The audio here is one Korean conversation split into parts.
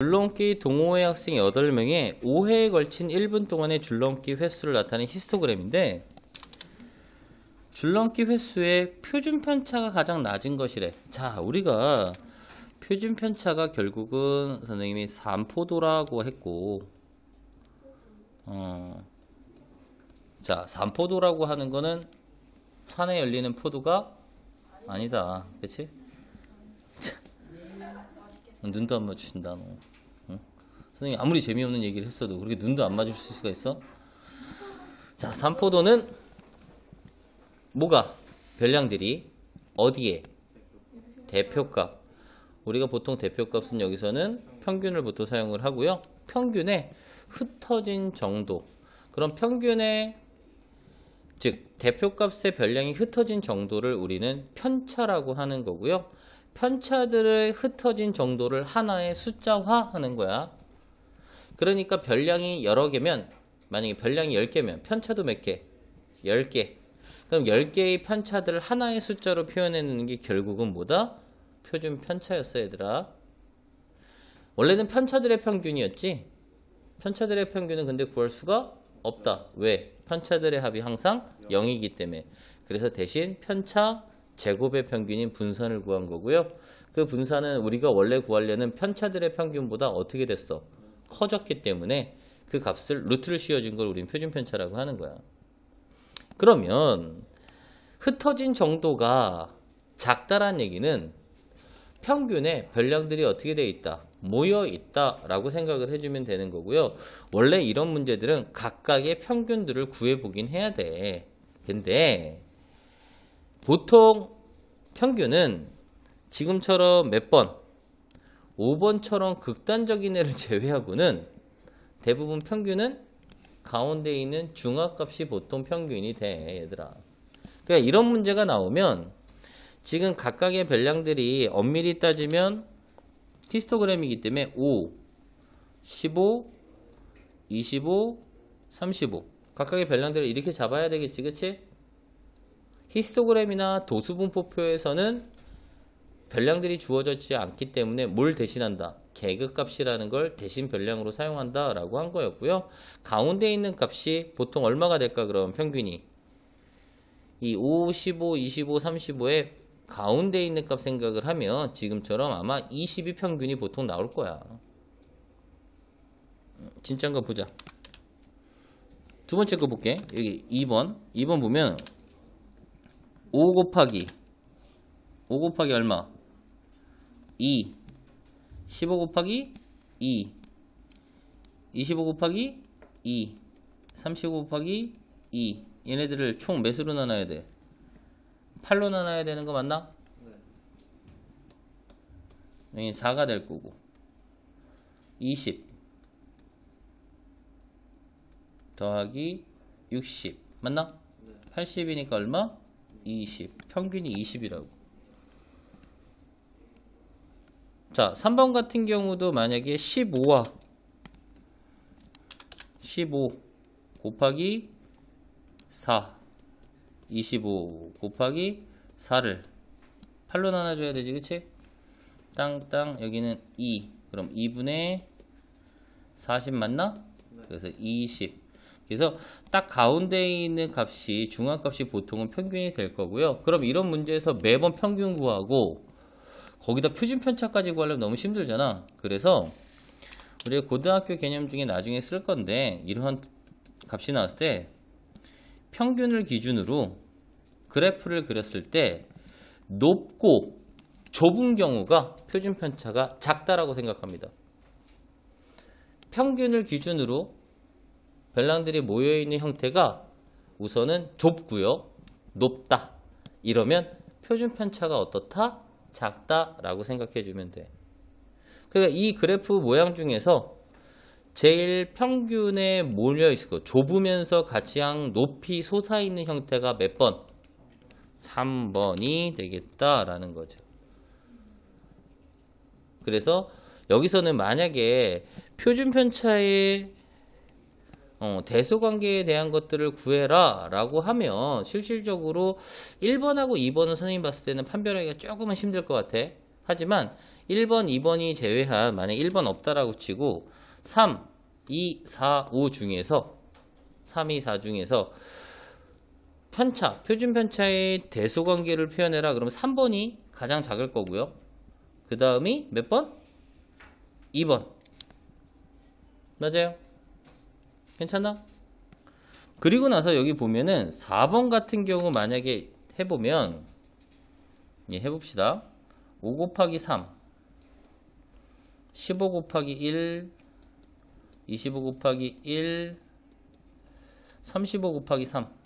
줄넘기 동호회 학생 8명의 5회에 걸친 1분 동안의 줄넘기 횟수를 나타낸 히스토그램인데, 줄넘기 횟수의 표준 편차가 가장 낮은 것이래. 자, 우리가 표준 편차가 결국은 선생님이 산포도라고 했고, 자, 산포도라고 하는 거는 산에 열리는 포도가 아니다. 그치? 눈도 안 맞추신다 너. 응? 선생님 아무리 재미없는 얘기를 했어도 그렇게 눈도 안 맞추실 수가 있어? 자, 산포도는 뭐가? 별량들이 어디에? 대표값. 우리가 보통 대표값은 여기서는 평균을 보통 사용을 하고요. 평균의 흩어진 정도. 그럼 평균의, 즉 대표값의 별량이 흩어진 정도를 우리는 편차라고 하는 거고요. 편차들의 흩어진 정도를 하나의 숫자화하는 거야. 그러니까 별량이 여러 개면, 만약에 별량이 10개면 편차도 몇 개? 10개. 그럼 10개의 편차들을 하나의 숫자로 표현해내는 게 결국은 뭐다? 표준 편차였어, 얘들아. 원래는 편차들의 평균이었지? 편차들의 평균은 근데 구할 수가 없다. 왜? 편차들의 합이 항상 0이기 때문에. 그래서 대신 편차 제곱의 평균인 분산을 구한 거고요. 그 분산은 우리가 원래 구하려는 편차들의 평균보다 어떻게 됐어? 커졌기 때문에 그 값을 루트를 씌워준 걸 우리는 표준 편차라고 하는 거야. 그러면 흩어진 정도가 작다란 얘기는 평균에 별량들이 어떻게 돼 있다? 모여 있다 라고 생각을 해주면 되는 거고요. 원래 이런 문제들은 각각의 평균들을 구해보긴 해야 돼. 근데 보통 평균은 지금처럼 몇 번, 5번처럼 극단적인 애를 제외하고는 대부분 평균은 가운데 있는 중합값이 보통 평균이 돼, 얘들아. 그러니까 이런 문제가 나오면 지금 각각의 별량들이 엄밀히 따지면 히스토그램이기 때문에 5, 15, 25, 35 각각의 별량들을 이렇게 잡아야 되겠지, 그치? 히스토그램이나 도수분포표에서는 별량들이 주어지지 않기 때문에 뭘 대신한다? 계급값이라는 걸 대신 별량으로 사용한다 라고 한 거였고요. 가운데 있는 값이 보통 얼마가 될까? 그럼 평균이 이 5, 15, 25, 35의 가운데 있는 값 생각을 하면 지금처럼 아마 20이 평균이 보통 나올 거야. 진짜인 거 보자. 두 번째 거 볼게. 여기 2번 보면 5 곱하기 얼마? 2 15 곱하기 2 25 곱하기 2 35 곱하기 2 얘네들을 총 몇으로 나눠야 돼? 8로 나눠야 되는 거 맞나? 여기 4가 될 거고 20 더하기 60 맞나? 80이니까 얼마? 20 평균이 20이라고. 자, 3번 같은 경우도 만약에 15 곱하기 4 25 곱하기 4를 8로 나눠줘야 되지, 그치? 땅땅 여기는 2 그럼 2분의 40 맞나? 그래서 20. 그래서 딱 가운데에 있는 값이 중앙값이 보통은 평균이 될 거고요. 그럼 이런 문제에서 매번 평균 구하고 거기다 표준 편차까지 구하려면 너무 힘들잖아. 그래서 우리가 고등학교 개념 중에 나중에 쓸 건데 이러한 값이 나왔을 때 평균을 기준으로 그래프를 그렸을 때 높고 좁은 경우가 표준 편차가 작다라고 생각합니다. 평균을 기준으로 별량들이 모여있는 형태가 우선은 좁고요, 높다. 이러면 표준 편차가 어떻다? 작다라고 생각해주면 돼. 그러니까 이 그래프 모양 중에서 제일 평균에 몰려있을 거, 좁으면서 가장 높이 솟아있는 형태가 몇 번? 3번이 되겠다라는 거죠. 그래서 여기서는 만약에 표준 편차의 대소관계에 대한 것들을 구해라 라고 하면 실질적으로 1번하고 2번은 선생님 봤을 때는 판별하기가 조금은 힘들 것 같아. 하지만 1번, 2번이 제외한 만약 1번 없다라고 치고 3, 2, 4, 5 중에서 3, 2, 4 중에서 편차, 표준 편차의 대소관계를 표현해라. 그러면 3번이 가장 작을 거고요. 그 다음이 몇 번? 2번. 맞아요? 괜찮나? 그리고 나서 여기 보면은 4번 같은 경우 만약에 해보면 해봅시다. 5 곱하기 3 15 곱하기 1 25 곱하기 1 35 곱하기 3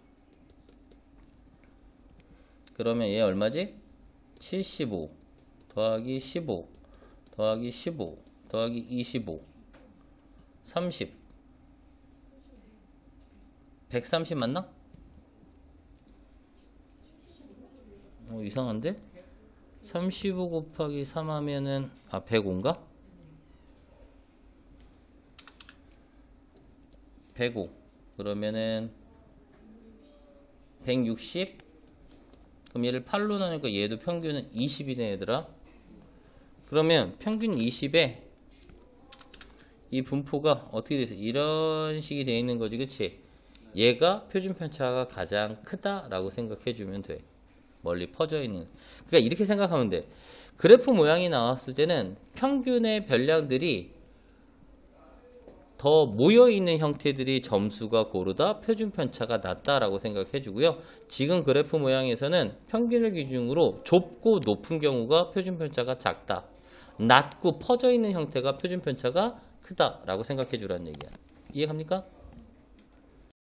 그러면 얘 얼마지? 75 더하기 15 더하기 15 더하기 25 30 130 맞나? 이상한데? 35 곱하기 3 하면은 105인가? 105 그러면은 160 그럼 얘를 8로 나누니까 얘도 평균은 20이네 얘들아. 그러면 평균 20에 이 분포가 어떻게 돼서 이런 식이 되어 있는 거지, 그치? 얘가 표준 편차가 가장 크다라고 생각해 주면 돼. 멀리 퍼져 있는. 그러니까 이렇게 생각하면 돼. 그래프 모양이 나왔을 때는 평균의 별량들이 더 모여있는 형태들이 점수가 고르다 표준 편차가 낮다라고 생각해 주고요. 지금 그래프 모양에서는 평균을 기준으로 좁고 높은 경우가 표준 편차가 작다. 낮고 퍼져 있는 형태가 표준 편차가 크다라고 생각해 주라는 얘기야. 이해갑니까?